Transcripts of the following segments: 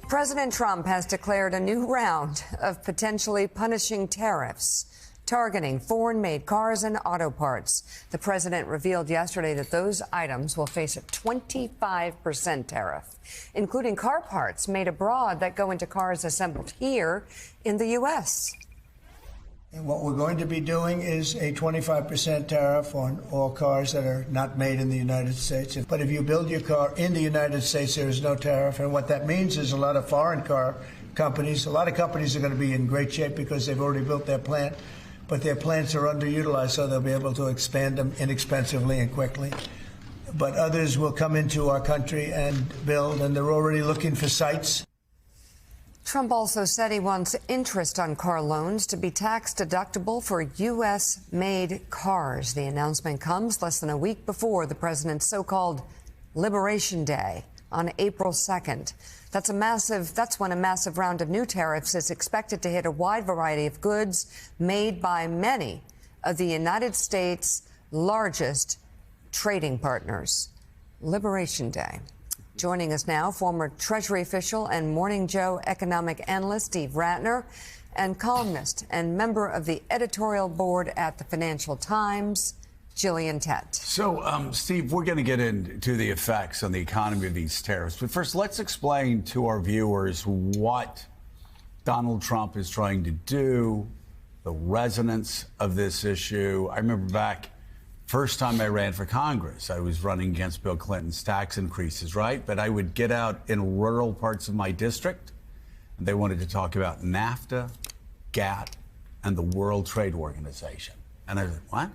President Trump has declared a new round of potentially punishing tariffs targeting foreign-made cars and auto parts. The president revealed yesterday that those items will face a 25% tariff, including car parts made abroad that go into cars assembled here in the U.S. And what we're going to be doing is a 25% tariff on all cars that are not made in the United States. But if you build your car in the United States, there is no tariff. And what that means is a lot of foreign car companies, a lot of companies are going to be in great shape because they've already built their plant, but their plants are underutilized, so they'll be able to expand them inexpensively and quickly. But others will come into our country and build, and they're already looking for sites. Trump also said he wants interest on car loans to be tax deductible for U.S.-made cars. The announcement comes less than a week before the president's so-called Liberation Day on April 2nd. That's when a massive round of new tariffs is expected to hit a wide variety of goods made by many of the United States' largest trading partners. Liberation Day. Joining us now, former Treasury official and Morning Joe economic analyst Steve Rattner, and columnist and member of the editorial board at the Financial Times, Gillian Tett. So, Steve, we're going to get into the effects on the economy of these tariffs. But first, let's explain to our viewers what Donald Trump is trying to do, the resonance of this issue. I remember back first time I ran for Congress, I was running against Bill Clinton's tax increases, right? But I would get out in rural parts of my district, and they wanted to talk about NAFTA, GATT, and the World Trade Organization. And I was like, what?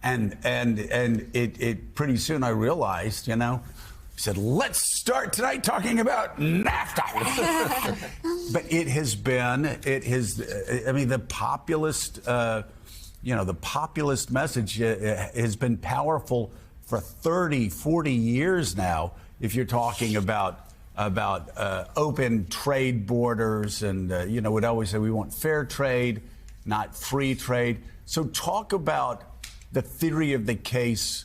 And it pretty soon I realized, I said, let's start tonight talking about NAFTA. But the populist, the populist message has been powerful for 30, 40 years now. If you're talking about open trade borders and, we'd always say we want fair trade, not free trade. So talk about the theory of the case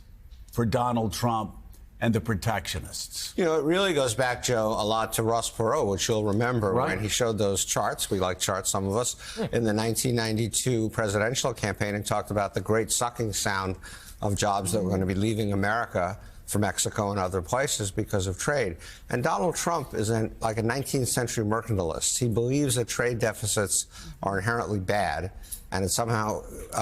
for Donald Trump and the protectionists. It really goes back, Joe, a lot to Ross Perot, which you'll remember when he showed those charts. We like charts, some of us, in the 1992 presidential campaign, and talked about the great sucking sound of jobs that were going to be leaving America for Mexico and other places because of trade. And Donald Trump is like a 19th century mercantilist. He believes that trade deficits are inherently bad, and it somehow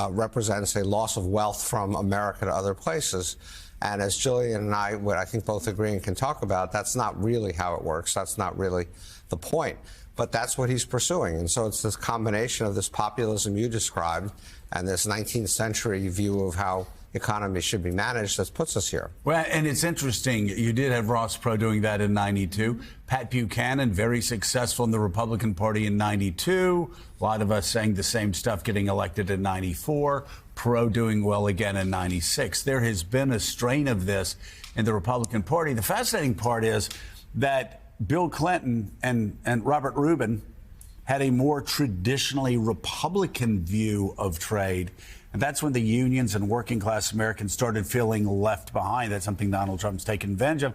represents a loss of wealth from America to other places. And as Gillian and I would, I think, both agree and can talk about, that's not really how it works. That's not really the point. But that's what he's pursuing. And so it's this combination of this populism you described and this 19th century view of how economy should be managed that puts us here. Well, and it's interesting. You did have Ross Perot doing that in 92. Pat Buchanan, very successful in the Republican Party in 92. A lot of us saying the same stuff, getting elected in 94. Perot doing well again in 96. There has been a strain of this in the Republican Party. The fascinating part is that Bill Clinton and Robert Rubin had a more traditionally Republican view of trade. And that's when the unions and working class Americans started feeling left behind. That's something Donald Trump's taken advantage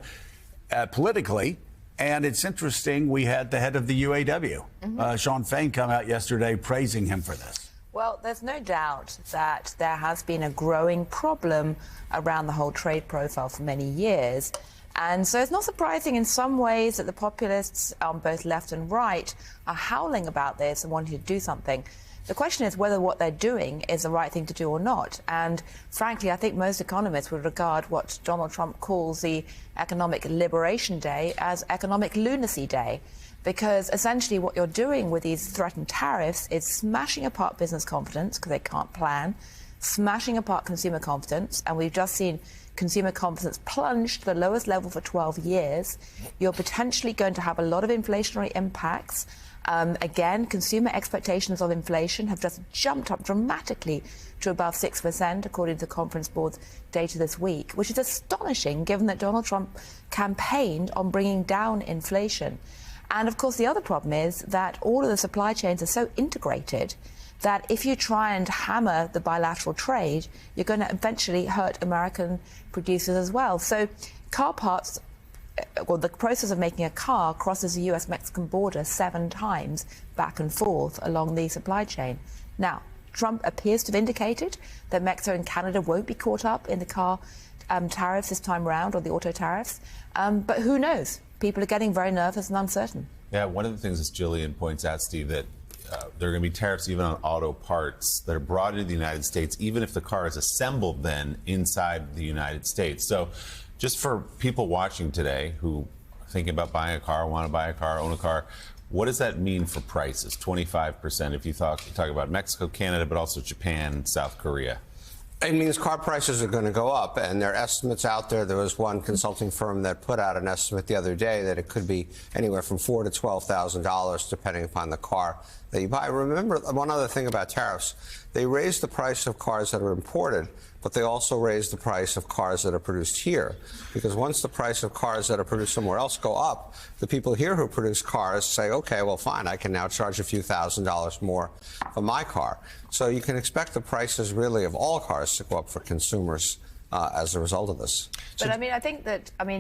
of politically. And it's interesting, we had the head of the UAW, Shawn Fain, come out yesterday praising him for this. Well, there's no doubt that there has been a growing problem around the whole trade profile for many years. And so it's not surprising in some ways that the populists on both left and right are howling about this and wanting to do something. The question is whether what they're doing is the right thing to do or not. And frankly, I think most economists would regard what Donald Trump calls the Economic Liberation Day as Economic Lunacy Day. Because essentially what you're doing with these threatened tariffs is smashing apart business confidence because they can't plan, smashing apart consumer confidence. And we've just seen consumer confidence plunge to the lowest level for 12 years. You're potentially going to have a lot of inflationary impacts. Again, consumer expectations of inflation have just jumped up dramatically to above 6%, according to the Conference Board's data this week, which is astonishing given that Donald Trump campaigned on bringing down inflation. And, of course, the other problem is that all of the supply chains are so integrated that if you try and hammer the bilateral trade, you're going to eventually hurt American producers as well. So car parts well, the process of making a car crosses the US-Mexican border 7 times back and forth along the supply chain. Now, Trump appears to have indicated that Mexico and Canada won't be caught up in the car tariffs this time round, or the auto tariffs. But who knows? People are getting very nervous and uncertain. Yeah, one of the things that Jillian points out, Steve, that there are going to be tariffs even on auto parts that are brought into the United States, even if the car is assembled then inside the United States. So just for people watching today who are thinking about buying a car, want to buy a car, own a car, what does that mean for prices? 25% if you talk about Mexico, Canada, but also Japan, South Korea. It means car prices are going to go up, and there are estimates out there. There was one consulting firm that put out an estimate the other day that it could be anywhere from $4,000 to $12,000, depending upon the car that you buy. Remember, one other thing about tariffs, they raise the price of cars that are imported, but they also raise the price of cars that are produced here. Because once the price of cars that are produced somewhere else go up, the people here who produce cars say, okay, well, fine, I can now charge a few $1,000s more for my car. So you can expect the prices really of all cars to go up for consumers as a result of this. But I think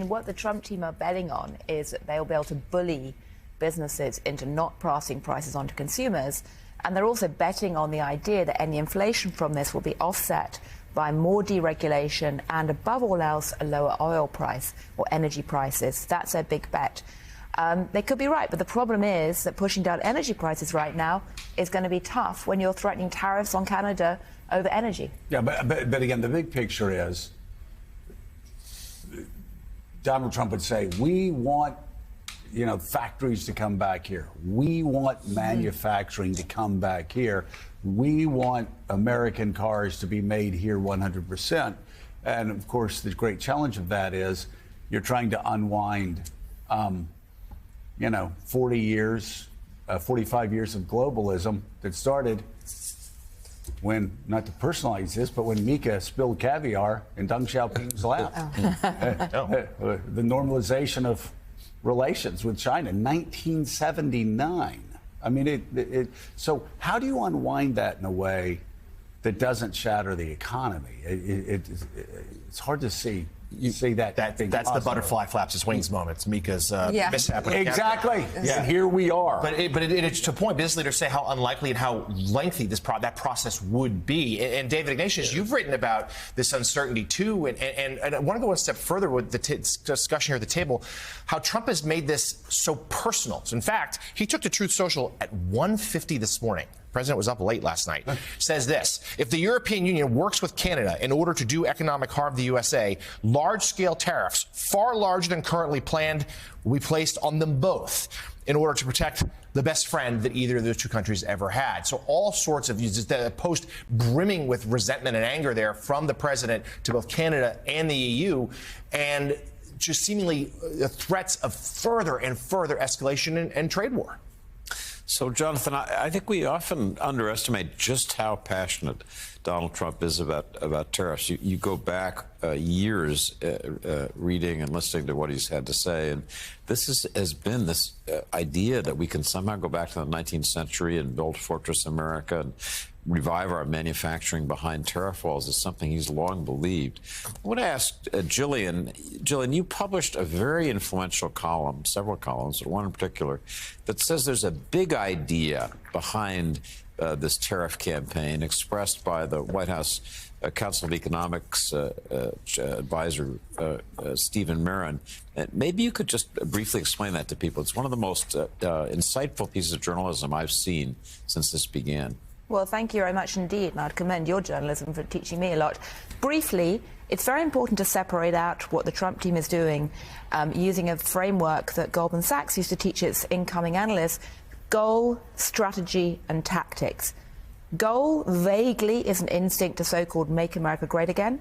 what the Trump team are betting on is that they'll be able to bully businesses into not passing prices on to consumers. And they're also betting on the idea that any inflation from this will be offset by more deregulation and, above all else, a lower oil price or energy prices. That's their big bet. They could be right, but the problem is that pushing down energy prices right now is going to be tough when you're threatening tariffs on Canada over energy. Yeah, but again, the big picture is Donald Trump would say, we want factories to come back here. We want manufacturing to come back here. We want American cars to be made here 100%. And of course, the great challenge of that is you're trying to unwind, 40 years, 45 years of globalism that started when, not to personalize this, but when Mika spilled caviar in Deng Xiaoping's lap. The normalization of relations with China, 1979. I mean, so how do you unwind that in a way that doesn't shatter the economy? It's hard to see that. That's possible. the butterfly flaps its wings moments. Mika's mishap. Exactly. Yeah. And here we are. But it's to a point. Business leaders say how unlikely and how lengthy that process would be. And David Ignatius, you've written about this uncertainty too. And I want to go one step further with the discussion here at the table. How Trump has made this so personal. So in fact, he took to Truth Social at 1:50 this morning. The president was up late last night, says this: if the European Union works with Canada in order to do economic harm to the USA, large-scale tariffs, far larger than currently planned, will be placed on them both in order to protect the best friend that either of those two countries ever had. So all sorts of the post brimming with resentment and anger there from the president to both Canada and the EU, and just seemingly threats of further and further escalation and trade war. So, Jonathan, I think we often underestimate just how passionate Donald Trump is about tariffs. You go back years reading and listening to what he's had to say, and this has been this idea that we can somehow go back to the 19th century and build Fortress America and revive our manufacturing behind tariff walls is something he's long believed. I want to ask Jillian. Jillian, you published a very influential column, several columns, but one in particular, that says there's a big idea behind this tariff campaign expressed by the White House Council of Economics advisor, Stephen Merrin. Maybe you could just briefly explain that to people. It's one of the most insightful pieces of journalism I've seen since this began. Well, thank you very much indeed, and I'd commend your journalism for teaching me a lot. Briefly, it's very important to separate out what the Trump team is doing using a framework that Goldman Sachs used to teach its incoming analysts: goal, strategy, and tactics. Goal, vaguely, is an instinct to so-called make America great again.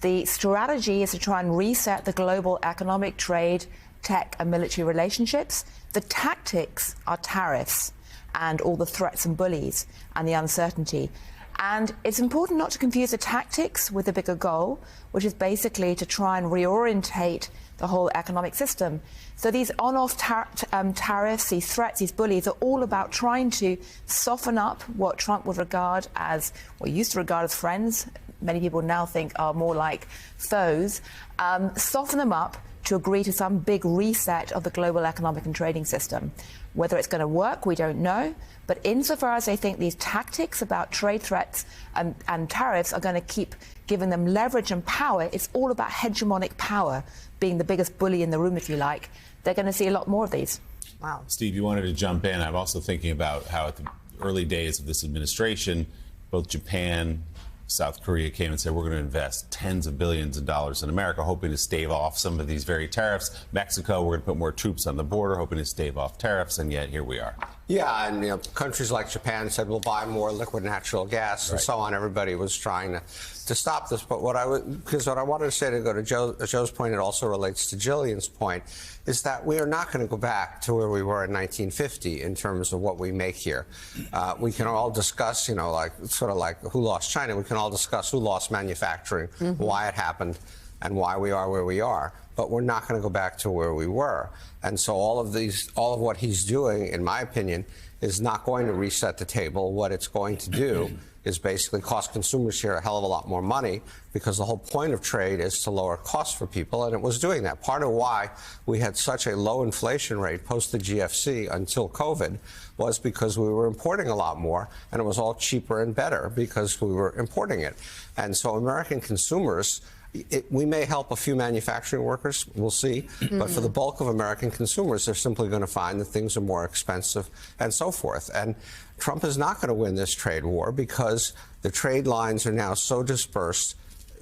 The strategy is to try and reset the global economic, trade, tech, and military relationships. The tactics are tariffs and all the threats and bullies and the uncertainty. And it's important not to confuse the tactics with the bigger goal, which is basically to try and reorientate the whole economic system. So these on-off tariffs, these threats, these bullies are all about trying to soften up what Trump would regard as, or used to regard as friends, many people now think are more like foes, soften them up to agree to some big reset of the global economic and trading system. Whether it's going to work, we don't know. But insofar as they think these tactics about trade threats and tariffs are going to keep giving them leverage and power, it's all about hegemonic power being the biggest bully in the room, if you like. They're going to see a lot more of these. Wow. Steve, you wanted to jump in. I'm also thinking about how at the early days of this administration, both Japan, South Korea came and said, we're going to invest tens of billions of dollars in America, hoping to stave off some of these very tariffs. Mexico, we're going to put more troops on the border, hoping to stave off taraffs, and yet here we are. Yeah, and countries like Japan said we'll buy more liquid natural gas and so on. Everybody was trying to stop this. But what I wanted to say, to go to Joe's point, it also relates to Jillian's point, is that we are not going to go back to where we were in 1950 in terms of what we make here. We can all discuss, like sort of like who lost China. We can all discuss who lost manufacturing, why it happened, and why we are where we are. But we're not going to go back to where we were. And so all of what he's doing, in my opinion, is not going to reset the table. What it's going to do is basically cost consumers here a hell of a lot more money, because the whole point of trade is to lower costs for people, and it was doing that. Part of why we had such a low inflation rate post the GFC until COVID was because we were importing a lot more, and it was all cheaper and better because we were importing it. And so American consumers, we may help a few manufacturing workers, we'll see, but for the bulk of American consumers, they're simply going to find that things are more expensive and so forth. And Trump is not going to win this trade war because the trade lines are now so dispersed.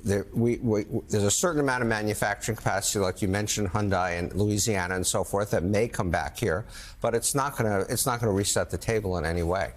There's a certain amount of manufacturing capacity, like you mentioned, Hyundai and Louisiana and so forth, that may come back here, but it's not going to reset the table in any way.